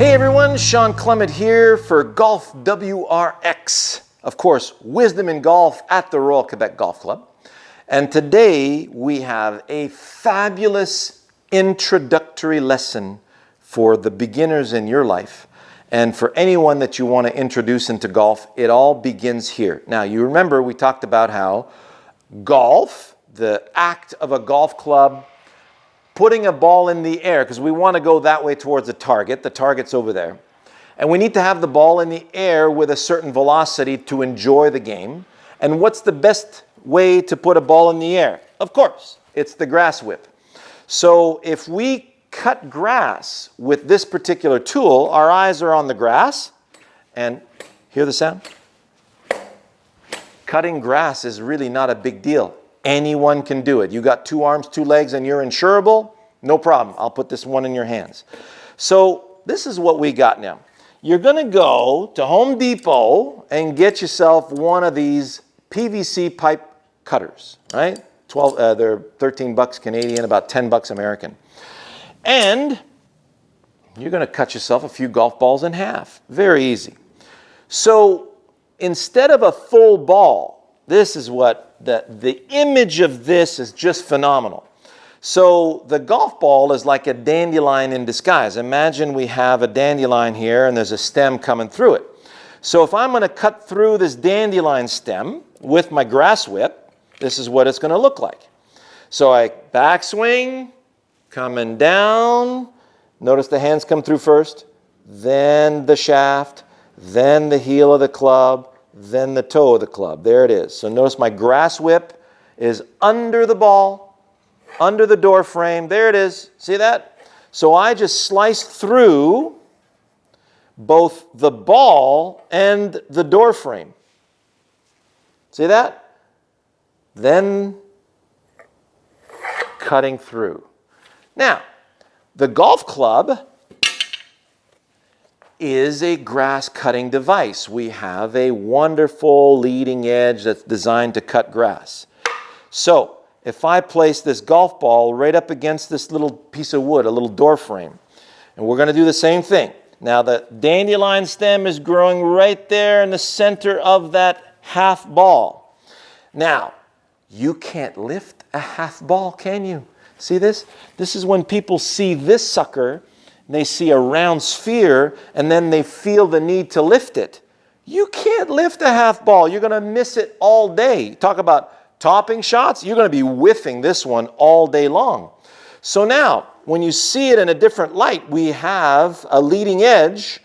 Hey everyone, Shawn Clement here for Golf WRX. Of course, Wisdom in Golf at the Royal Quebec Golf Club. And today we have a fabulous introductory lesson for the beginners in your life. And for anyone that you want to introduce into golf, it all begins here. Now, you remember we talked about how golf, the act of a golf club, putting a ball in the air, because we want to go that way towards the target's over there. And we need to have the ball in the air with a certain velocity to enjoy the game. And what's the best way to put a ball in the air? Of course, it's the grass whip. So if we cut grass with this particular tool, our eyes are on the grass, and hear the sound? Cutting grass is really not a big deal. Anyone can do it. You got 2 arms, 2 legs, and you're insurable? No problem. I'll put this one in your hands. So this is what we got now. You're going to go to Home Depot and get yourself one of these PVC pipe cutters, right? They're 13 bucks Canadian, about 10 bucks American. And you're going to cut yourself a few golf balls in half. Very easy. So instead of a full ball, this is what the image of this is just phenomenal. So the golf ball is like a dandelion in disguise. Imagine we have a dandelion here and there's a stem coming through it. So if I'm going to cut through this dandelion stem with my grass whip, this is what it's going to look like. So I backswing, coming down. Notice the hands come through first, then the shaft, then the heel of the club, then the toe of the club. There it is. So notice my grass whip is under the ball, under the door frame. There it is. See that? So I just sliced through both the ball and the door frame. See that? Then cutting through. Now, the golf club is a grass cutting device. We have a wonderful leading edge that's designed to cut grass. So if I place this golf ball right up against this little piece of wood, a little door frame, and we're going to do the same thing. Now the dandelion stem is growing right there in the center of that half ball. Now, you can't lift a half ball, can you? See this? This is when people see this sucker, they see a round sphere, and then they feel the need to lift it. You can't lift a half ball. You're going to miss it all day. Talk about topping shots. You're going to be whiffing this one all day long. So now, when you see it in a different light, we have a leading edge,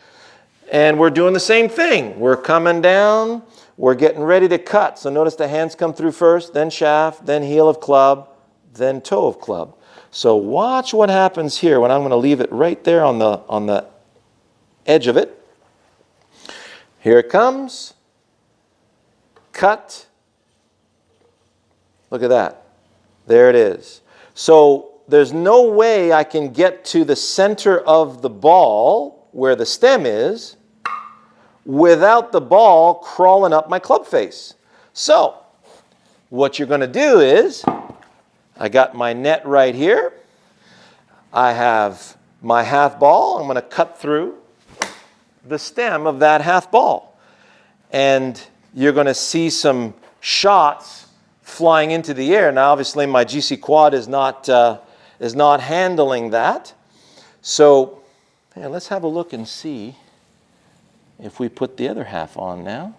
and we're doing the same thing. We're coming down. We're getting ready to cut. So notice the hands come through first, then shaft, then heel of club, then toe of club. So watch what happens here when I'm going to leave it right there on the edge of it. Here it comes. Cut. Look at that. There it is. So there's no way I can get to the center of the ball where the stem is without the ball crawling up my club face. So what you're going to do is, I got my net right here. I have my half ball. I'm going to cut through the stem of that half ball. And you're going to see some shots flying into the air. Now, obviously, my GC quad is not handling that. So let's have a look and see if we put the other half on now.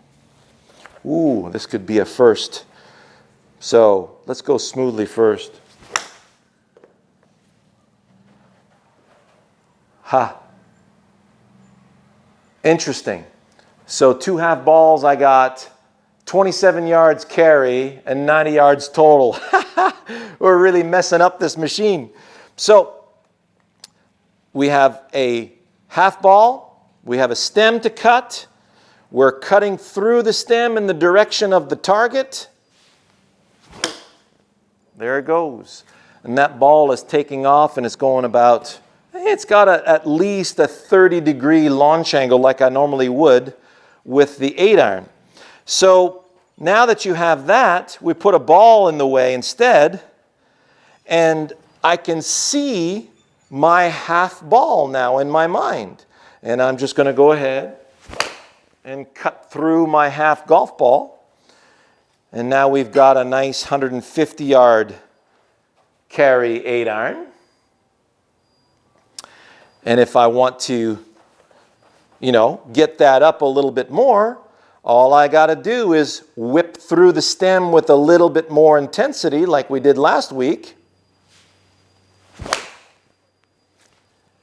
Ooh, this could be a first. So let's go smoothly first. Interesting. So 2 half balls, I got 27 yards carry and 90 yards total. We're really messing up this machine. So we have a half ball. We have a stem to cut. We're cutting through the stem in the direction of the target. There it goes. And that ball is taking off and it's going about, it's got at least a 30-degree launch angle like I normally would with the 8-iron. So now that you have that, we put a ball in the way instead, and I can see my half ball now in my mind. And I'm just going to go ahead and cut through my half golf ball. And now we've got a nice 150-yard carry 8-iron. And if I want to, get that up a little bit more, all I got to do is whip through the stem with a little bit more intensity like we did last week.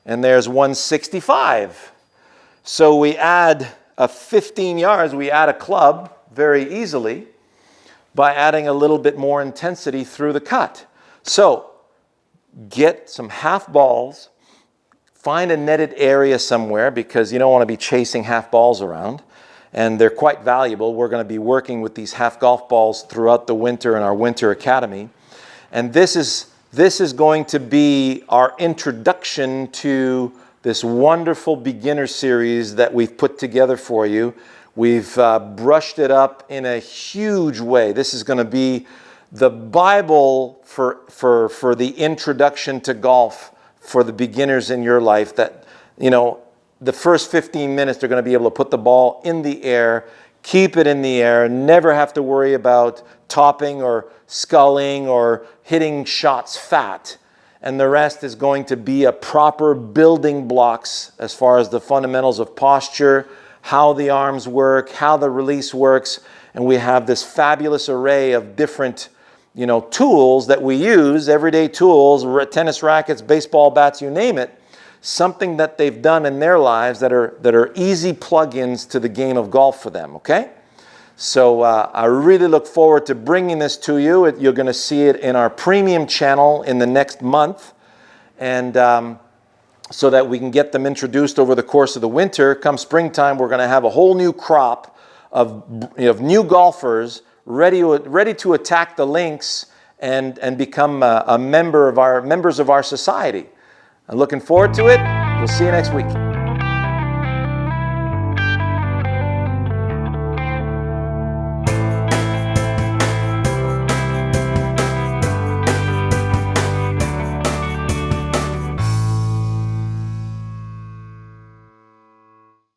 And there's 165. So we add 15 yards, we add a club very easily by adding a little bit more intensity through the cut. So get some half balls, find a netted area somewhere because you don't want to be chasing half balls around. And they're quite valuable. We're going to be working with these half golf balls throughout the winter in our Winter Academy. And this is going to be our introduction to this wonderful beginner series that we've put together for you. We've brushed it up in a huge way. This is going to be the Bible for the introduction to golf for the beginners in your life that, the first 15 minutes they're going to be able to put the ball in the air, keep it in the air, never have to worry about topping or sculling or hitting shots fat. And the rest is going to be a proper building blocks as far as the fundamentals of posture, how the arms work, how the release works. And we have this fabulous array of different tools that we use, everyday tools, tennis rackets, baseball bats, you name it. Something that they've done in their lives that are easy plug-ins to the game of golf for them, okay? So I really look forward to bringing this to you. You're going to see it in our premium channel in the next month, and so that we can get them introduced over the course of the winter. Come springtime, we're going to have a whole new crop of new golfers ready to attack the links and become members of our society. I'm looking forward to it. We'll see you next week.